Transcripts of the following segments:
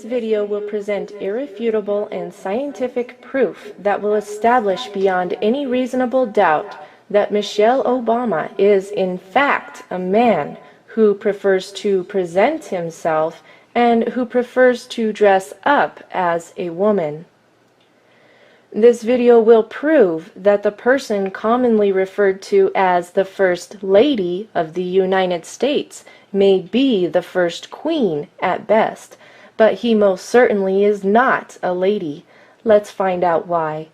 video will present irrefutable and scientific proof that will establish beyond any reasonable doubt that Mishel Obama is in fact a man who prefers to present himself and who prefers to dress up as a woman. This video will prove that the person commonly referred to as the First Lady of the United States may be the First Queen at best, but he most certainly is not a lady. Let's find out why.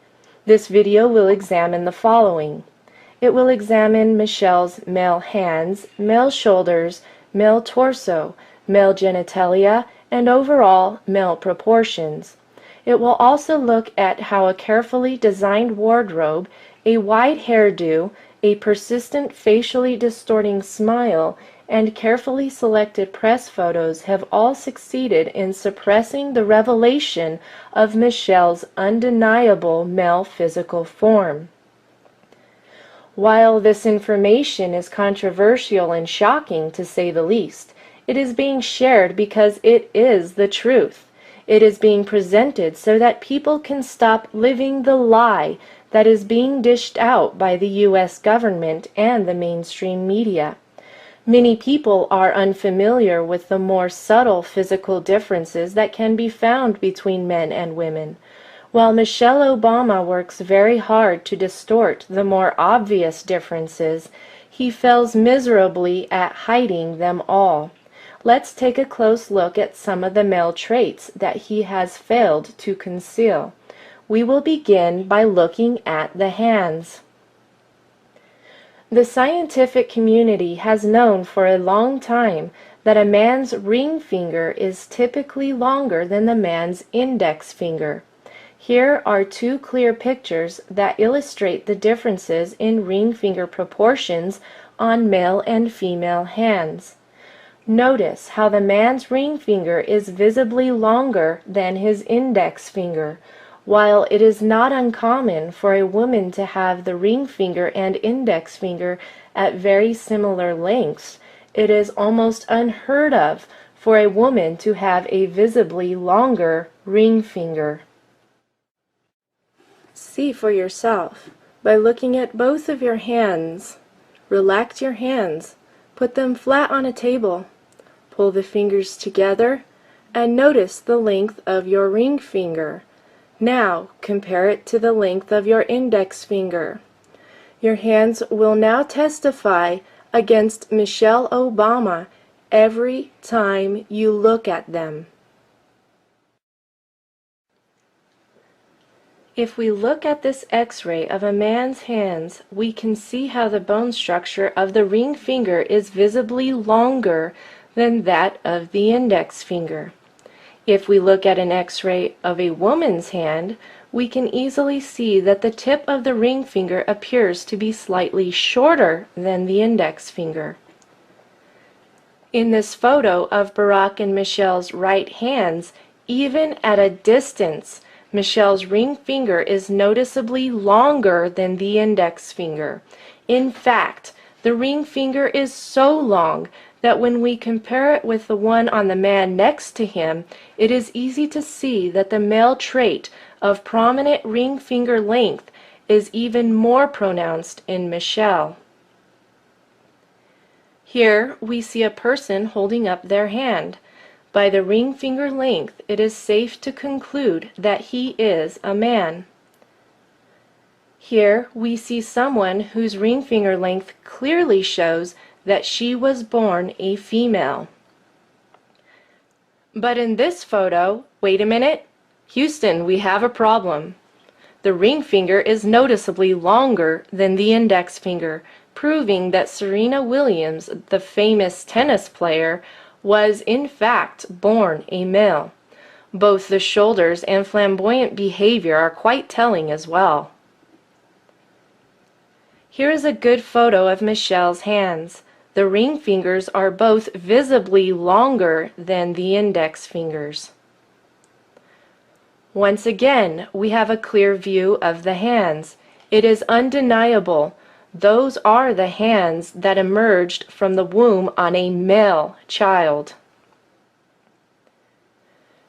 This video will examine the following. It will examine Michel's male hands, male shoulders, male torso, male genitalia, and overall male proportions. It will also look at how a carefully designed wardrobe, a wide hairdo, a persistent facially distorting smile, and carefully selected press photos have all succeeded in suppressing the revelation of Michel's undeniable male physical form. While this information is controversial and shocking to say the least, it is being shared because it is the truth. It is being presented so that people can stop living the lie that is being dished out by the U.S. government and the mainstream media. Many people are unfamiliar with the more subtle physical differences that can be found between men and women. While Mishel Obama works very hard to distort the more obvious differences, he fails miserably at hiding them all. Let's take a close look at some of the male traits that he has failed to conceal. We will begin by looking at the hands. The scientific community has known for a long time that a man's ring finger is typically longer than the man's index finger. Here are two clear pictures that illustrate the differences in ring finger proportions on male and female hands. Notice how the man's ring finger is visibly longer than his index finger. While it is not uncommon for a woman to have the ring finger and index finger at very similar lengths, it is almost unheard of for a woman to have a visibly longer ring finger. See for yourself by looking at both of your hands. Relax your hands. Put them flat on a table. Pull the fingers together and notice the length of your ring finger. Now compare it to the length of your index finger. Your hands will now testify against Mishel Obama every time you look at them. If we look at this X-ray of a man's hands, we can see how the bone structure of the ring finger is visibly longer than that of the index finger. If we look at an X-ray of a woman's hand, we can easily see that the tip of the ring finger appears to be slightly shorter than the index finger. In this photo of Barack and Michel's right hands, even at a distance, Michel's ring finger is noticeably longer than the index finger. In fact, the ring finger is so long that when we compare it with the one on the man next to him, it is easy to see that the male trait of prominent ring finger length is even more pronounced in Mishel. Here we see a person holding up their hand. By the ring finger length, it is safe to conclude that he is a man. Here we see someone whose ring finger length clearly shows that she was born a female. But in this photo, wait a minute, Houston, we have a problem. The ring finger is noticeably longer than the index finger, proving that Serena Williams, the famous tennis player, was in fact born a male. Both the shoulders and flamboyant behavior are quite telling as well. Here is a good photo of Michel's hands. The ring fingers are both visibly longer than the index fingers. Once again, we have a clear view of the hands. It is undeniable. Those are the hands that emerged from the womb on a male child.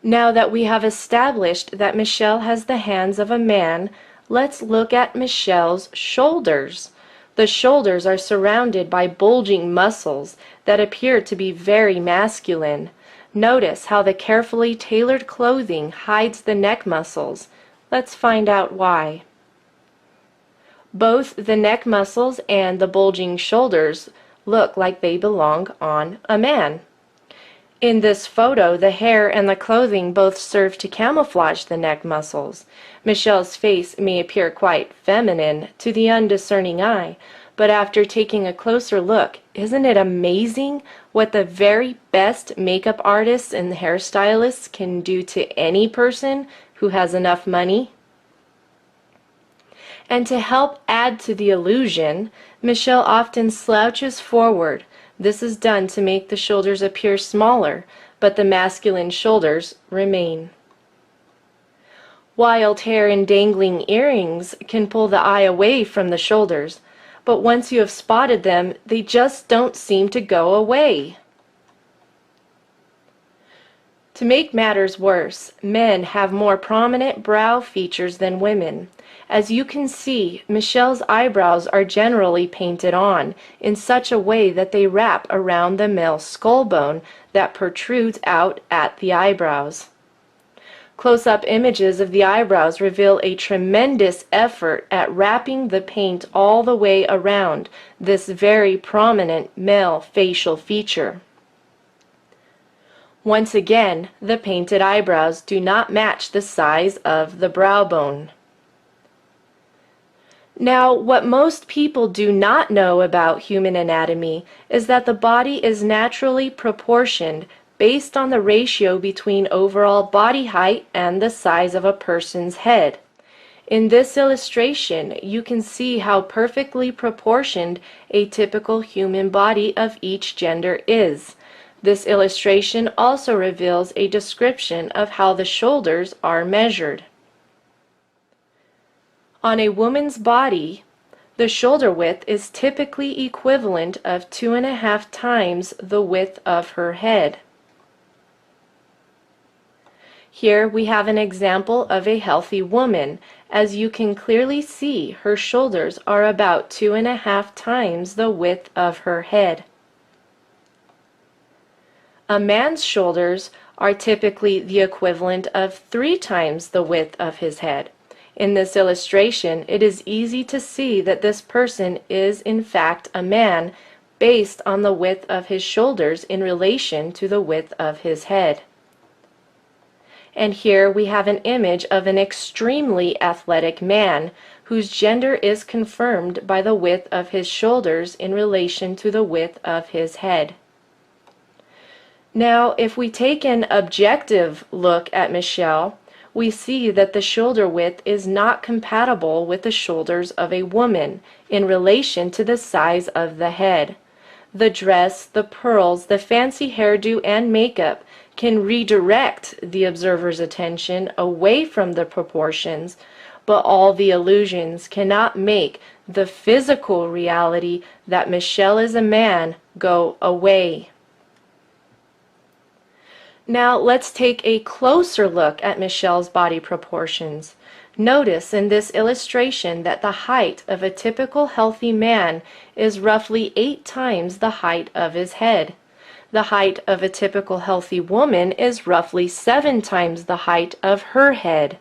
Now that we have established that Michelle has the hands of a man, let's look at Michelle's shoulders. The shoulders are surrounded by bulging muscles that appear to be very masculine. Notice how the carefully tailored clothing hides the neck muscles. Let's find out why. Both the neck muscles and the bulging shoulders look like they belong on a man. In this photo, the hair and the clothing both serve to camouflage the neck muscles. Michelle's face may appear quite feminine to the undiscerning eye, but after taking a closer look, isn't it amazing what the very best makeup artists and hairstylists can do to any person who has enough money? And to help add to the illusion, Michelle often slouches forward. This is done to make the shoulders appear smaller, but the masculine shoulders remain. Wild hair and dangling earrings can pull the eye away from the shoulders, but once you have spotted them, they just don't seem to go away. To make matters worse, men have more prominent brow features than women. As you can see, Michelle's eyebrows are generally painted on in such a way that they wrap around the male skull bone that protrudes out at the eyebrows. Close-up images of the eyebrows reveal a tremendous effort at wrapping the paint all the way around this very prominent male facial feature. Once again, the painted eyebrows do not match the size of the brow bone. Now, what most people do not know about human anatomy is that the body is naturally proportioned based on the ratio between overall body height and the size of a person's head. In this illustration, you can see how perfectly proportioned a typical human body of each gender is. This illustration also reveals a description of how the shoulders are measured. On a woman's body, the shoulder width is typically equivalent of 2.5 times the width of her head. Here we have an example of a healthy woman. As you can clearly see, her shoulders are about 2.5 times the width of her head. A man's shoulders are typically the equivalent of 3 times the width of his head. In this illustration, it is easy to see that this person is in fact a man based on the width of his shoulders in relation to the width of his head. And here we have an image of an extremely athletic man whose gender is confirmed by the width of his shoulders in relation to the width of his head. Now, if we take an objective look at Michelle, we see that the shoulder width is not compatible with the shoulders of a woman in relation to the size of the head. The dress, the pearls, the fancy hairdo, and makeup can redirect the observer's attention away from the proportions, but all the illusions cannot make the physical reality that Michelle is a man go away. Now let's take a closer look at Michelle's body proportions. Notice in this illustration that the height of a typical healthy man is roughly 8 times the height of his head. The height of a typical healthy woman is roughly 7 times the height of her head.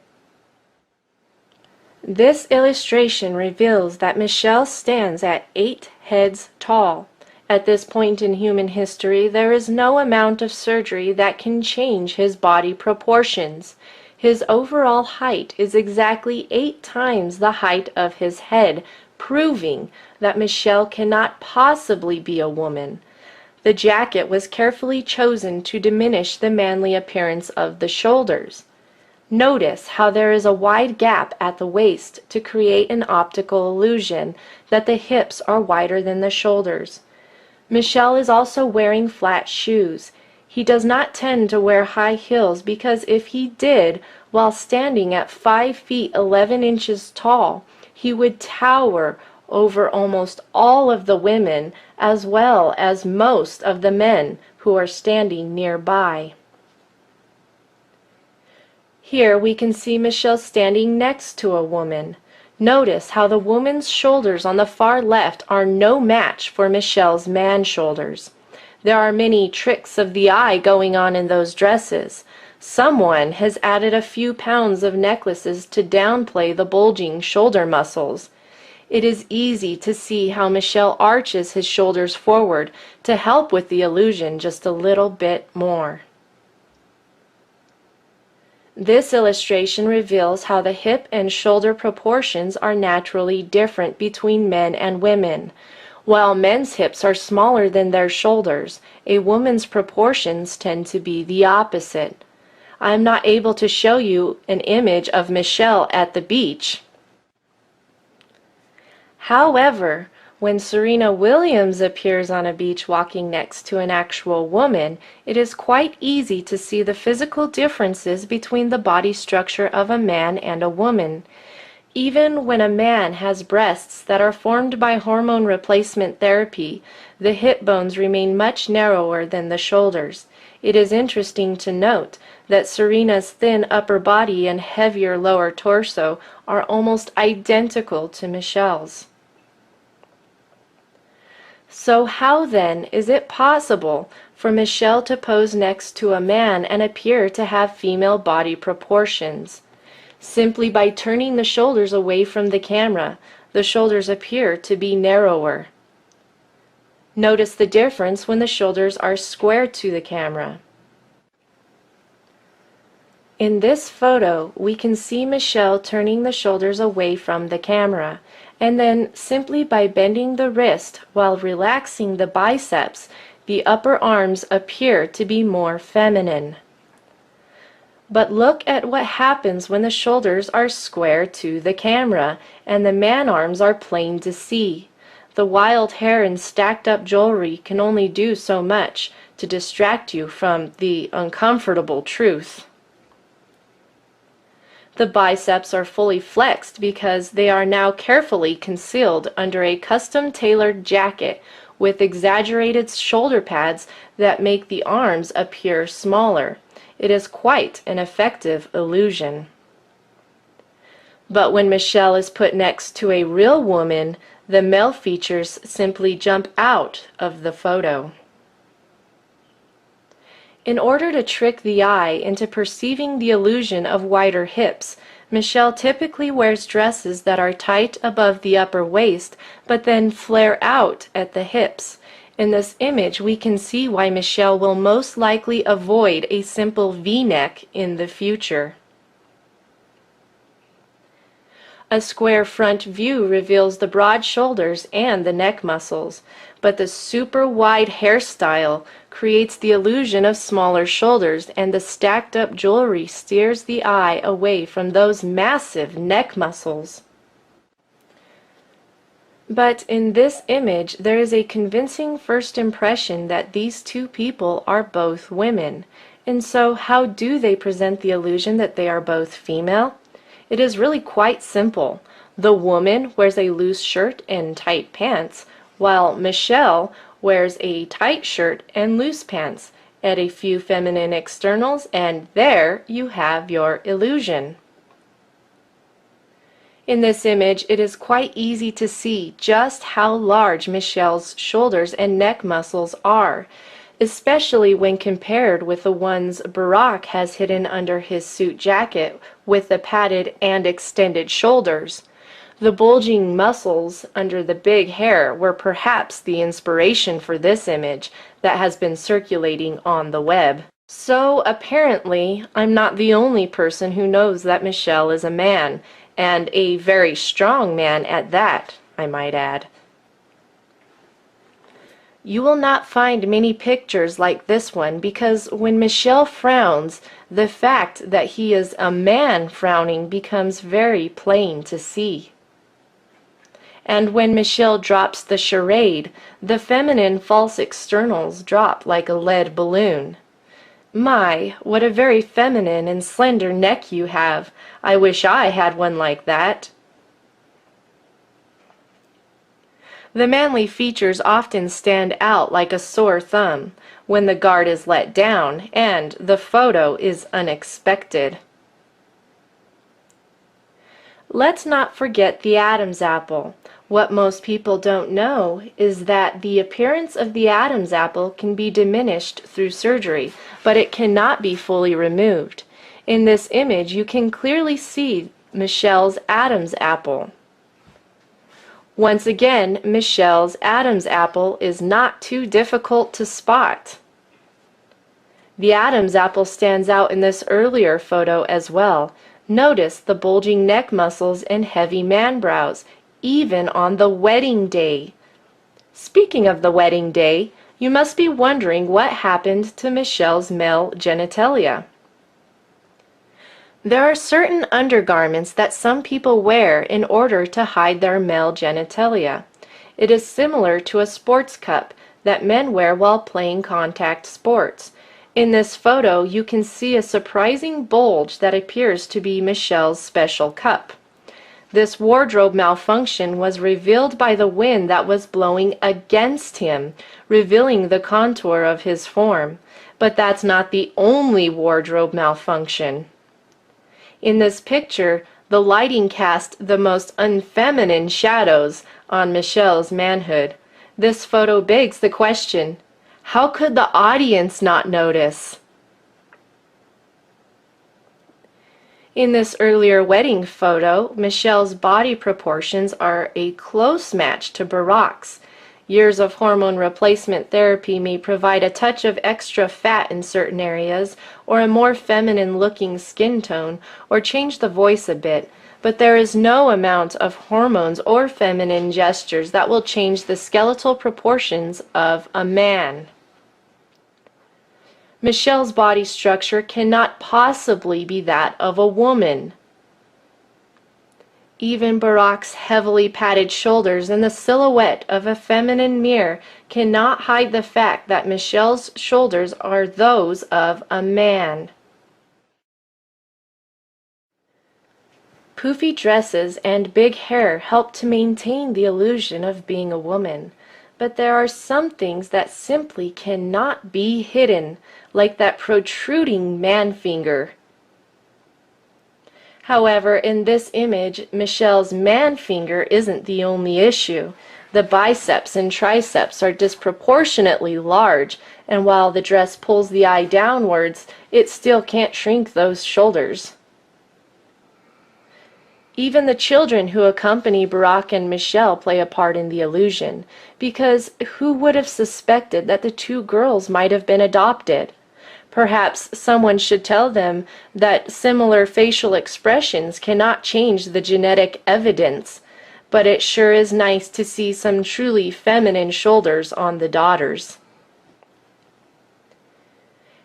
This illustration reveals that Michelle stands at 8 heads tall. At this point in human history, there is no amount of surgery that can change his body proportions. His overall height is exactly 8 times the height of his head, proving that Michelle cannot possibly be a woman. The jacket was carefully chosen to diminish the manly appearance of the shoulders. Notice how there is a wide gap at the waist to create an optical illusion that the hips are wider than the shoulders. Michelle is also wearing flat shoes. He does not tend to wear high heels because if he did, while standing at 5 feet 11 inches tall, he would tower over almost all of the women as well as most of the men who are standing nearby. Here we can see Mishel standing next to a woman. Notice how the woman's shoulders on the far left are no match for Michel's man shoulders. There are many tricks of the eye going on in those dresses. Someone has added a few pounds of necklaces to downplay the bulging shoulder muscles. It is easy to see how Mishel arches his shoulders forward to help with the illusion just a little bit more. This illustration reveals how the hip and shoulder proportions are naturally different between men and women. While men's hips are smaller than their shoulders, a woman's proportions tend to be the opposite. I am not able to show you an image of Mishel at the beach. However, when Serena Williams appears on a beach walking next to an actual woman, it is quite easy to see the physical differences between the body structure of a man and a woman. Even when a man has breasts that are formed by hormone replacement therapy, the hip bones remain much narrower than the shoulders. It is interesting to note that Serena's thin upper body and heavier lower torso are almost identical to Michel's. So how then is it possible for Mishel to pose next to a man and appear to have female body proportions? Simply by turning the shoulders away from the camera, the shoulders appear to be narrower. Notice the difference when the shoulders are square to the camera. In this photo, we can see Mishel turning the shoulders away from the camera, and then simply by bending the wrist while relaxing the biceps, the upper arms appear to be more feminine. But look at what happens when the shoulders are square to the camera and the man arms are plain to see. The wild hair and stacked up jewelry can only do so much to distract you from the uncomfortable truth. The biceps are fully flexed because they are now carefully concealed under a custom-tailored jacket with exaggerated shoulder pads that make the arms appear smaller. It is quite an effective illusion. But when Mishel is put next to a real woman, the male features simply jump out of the photo. In order to trick the eye into perceiving the illusion of wider hips, Mishel typically wears dresses that are tight above the upper waist but then flare out at the hips. In this image, we can see why Mishel will most likely avoid a simple V-neck in the future. A square front view reveals the broad shoulders and the neck muscles, but the super wide hairstyle creates the illusion of smaller shoulders, and the stacked up jewelry steers the eye away from those massive neck muscles. But in this image, there is a convincing first impression that these two people are both women. And so how do they present the illusion that they are both female? It is really quite simple. The woman wears a loose shirt and tight pants, while Mishel wears a tight shirt and loose pants. Add a few feminine externals, and there you have your illusion. In this image, it is quite easy to see just how large Michel's shoulders and neck muscles are, especially when compared with the ones Barack has hidden under his suit jacket with the padded and extended shoulders. The bulging muscles under the big hair were perhaps the inspiration for this image that has been circulating on the web. So apparently, I'm not the only person who knows that Mishel is a man, and a very strong man at that, I might add. You will not find many pictures like this one because when Mishel frowns, the fact that he is a man frowning becomes very plain to see. And when Mishel drops the charade, the feminine false externals drop like a lead balloon. My, what a very feminine and slender neck you have. I wish I had one like that. The manly features often stand out like a sore thumb when the guard is let down and the photo is unexpected. Let's not forget the Adam's apple. What most people don't know is that the appearance of the Adam's apple can be diminished through surgery, but it cannot be fully removed. In this image, you can clearly see Michelle's Adam's apple. Once again, Michelle's Adam's apple is not too difficult to spot. The Adam's apple stands out in this earlier photo as well. Notice the bulging neck muscles and heavy man brows, even on the wedding day. Speaking of the wedding day, you must be wondering what happened to Michelle's male genitalia. There are certain undergarments that some people wear in order to hide their male genitalia. It is similar to a sports cup that men wear while playing contact sports. In this photo, you can see a surprising bulge that appears to be Michelle's special cup. This wardrobe malfunction was revealed by the wind that was blowing against him, revealing the contour of his form. But that's not the only wardrobe malfunction. In this picture, the lighting cast the most unfeminine shadows on Michelle's manhood. This photo begs the question, how could the audience not notice? In this earlier wedding photo, Michelle's body proportions are a close match to Barack's. Years of hormone replacement therapy may provide a touch of extra fat in certain areas, or a more feminine-looking skin tone, or change the voice a bit, but there is no amount of hormones or feminine gestures that will change the skeletal proportions of a man. Michelle's body structure cannot possibly be that of a woman. Even Barack's heavily padded shoulders and the silhouette of a feminine mirror cannot hide the fact that Michelle's shoulders are those of a man. Poofy dresses and big hair help to maintain the illusion of being a woman. But there are some things that simply cannot be hidden, like that protruding man finger. However, in this image, Michelle's man finger isn't the only issue. The biceps and triceps are disproportionately large, and while the dress pulls the eye downwards, it still can't shrink those shoulders. Even the children who accompany Barack and Michelle play a part in the illusion, because who would have suspected that the two girls might have been adopted? Perhaps someone should tell them that similar facial expressions cannot change the genetic evidence, but it sure is nice to see some truly feminine shoulders on the daughters.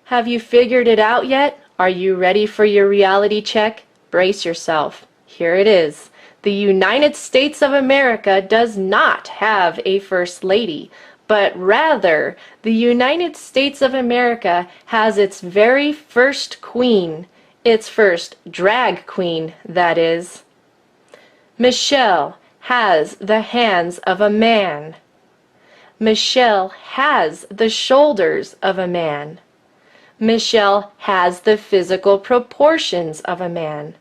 Have you figured it out yet? Are you ready for your reality check? Brace yourself. Here it is. The United States of America does not have a First Lady, but rather the United States of America has its very first queen, its first drag queen, that is. Michelle has the hands of a man. Michelle has the shoulders of a man. Michelle has the physical proportions of a man.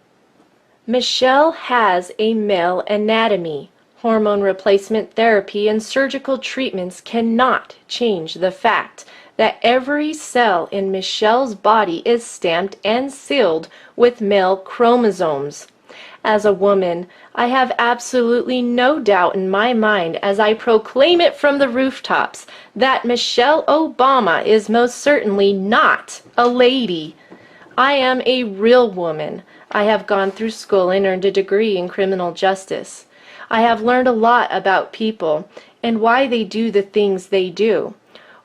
Michelle has a male anatomy. Hormone replacement therapy and surgical treatments cannot change the fact that every cell in Michelle's body is stamped and sealed with male chromosomes. As a woman, I have absolutely no doubt in my mind as I proclaim it from the rooftops that Mishelle Obama is most certainly not a lady. I am a real woman. I have gone through school and earned a degree in criminal justice. I have learned a lot about people and why they do the things they do.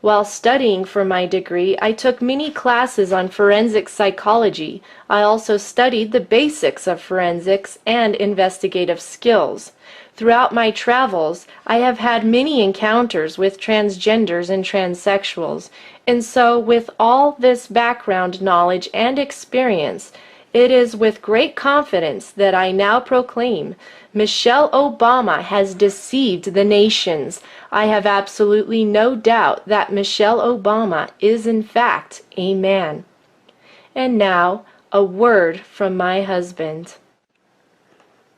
While studying for my degree, I took many classes on forensic psychology. I also studied the basics of forensics and investigative skills. Throughout my travels, I have had many encounters with transgenders and transsexuals, and so with all this background knowledge and experience, it is with great confidence that I now proclaim Mishelle Obama has deceived the nations. I have absolutely no doubt that Mishelle Obama is in fact a man. And now, a word from my husband.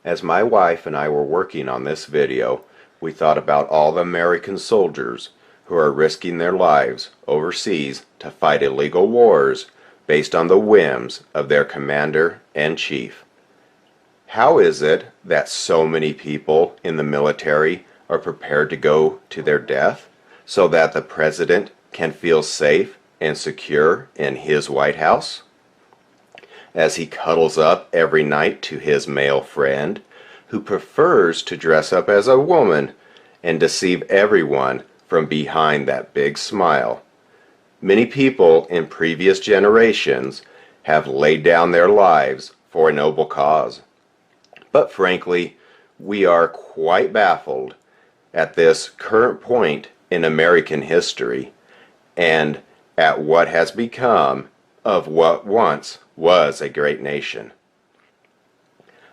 As my wife and I were working on this video, we thought about all the American soldiers who are risking their lives overseas to fight illegal wars based on the whims of their commander-in-chief. How is it that so many people in the military are prepared to go to their death so that the president can feel safe and secure in his White House? As he cuddles up every night to his male friend, who prefers to dress up as a woman and deceive everyone from behind that big smile. Many people in previous generations have laid down their lives for a noble cause. But frankly, we are quite baffled at this current point in American history and at what has become of what once was a great nation.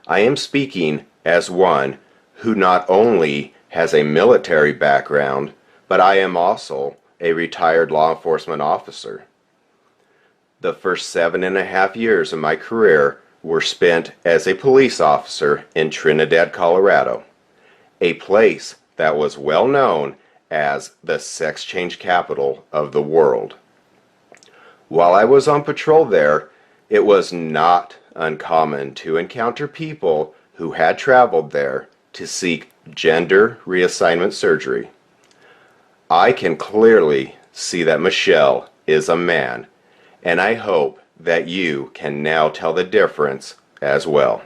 I am speaking as one who not only has a military background, but I am also a retired law enforcement officer. The first 7.5 years of my career were spent as a police officer in Trinidad, Colorado, a place that was well known as the sex change capital of the world. While I was on patrol there, it was not uncommon to encounter people who had traveled there to seek gender reassignment surgery. I can clearly see that Michelle is a man, and I hope that you can now tell the difference as well.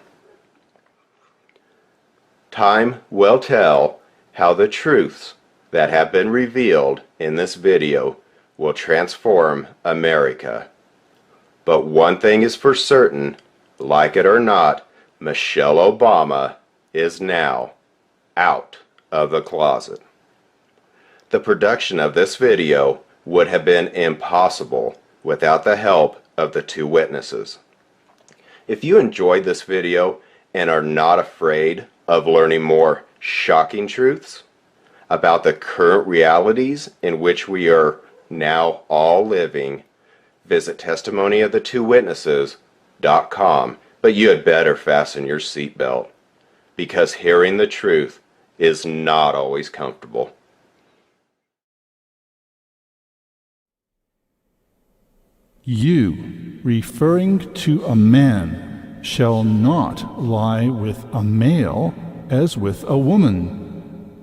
Time will tell how the truths that have been revealed in this video will transform America. But one thing is for certain, like it or not, Mishelle Obama is now out of the closet. The production of this video would have been impossible without the help of the two witnesses. If you enjoyed this video and are not afraid of learning more shocking truths about the current realities in which we are now all living, visit testimonyofthetwowitnesses.com, but you had better fasten your seatbelt, because hearing the truth is not always comfortable. You, referring to a man, shall not lie with a male as with a woman.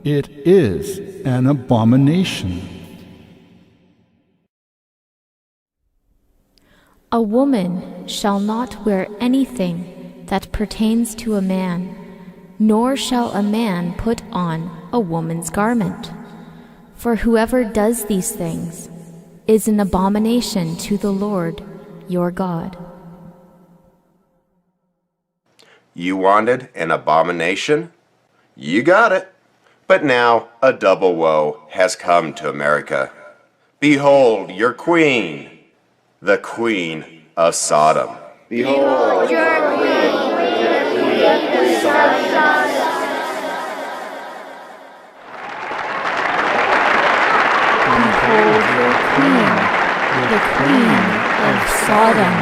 It is an abomination. A woman shall not wear anything that pertains to a man, nor shall a man put on a woman's garment. For whoever does these things is an abomination to the Lord your God. You wanted an abomination? You got it. But now a double woe has come to America. Behold your queen, the Queen of Sodom. Behold your queen, the Queen of Sodom. Behold your queen, the Queen of Sodom.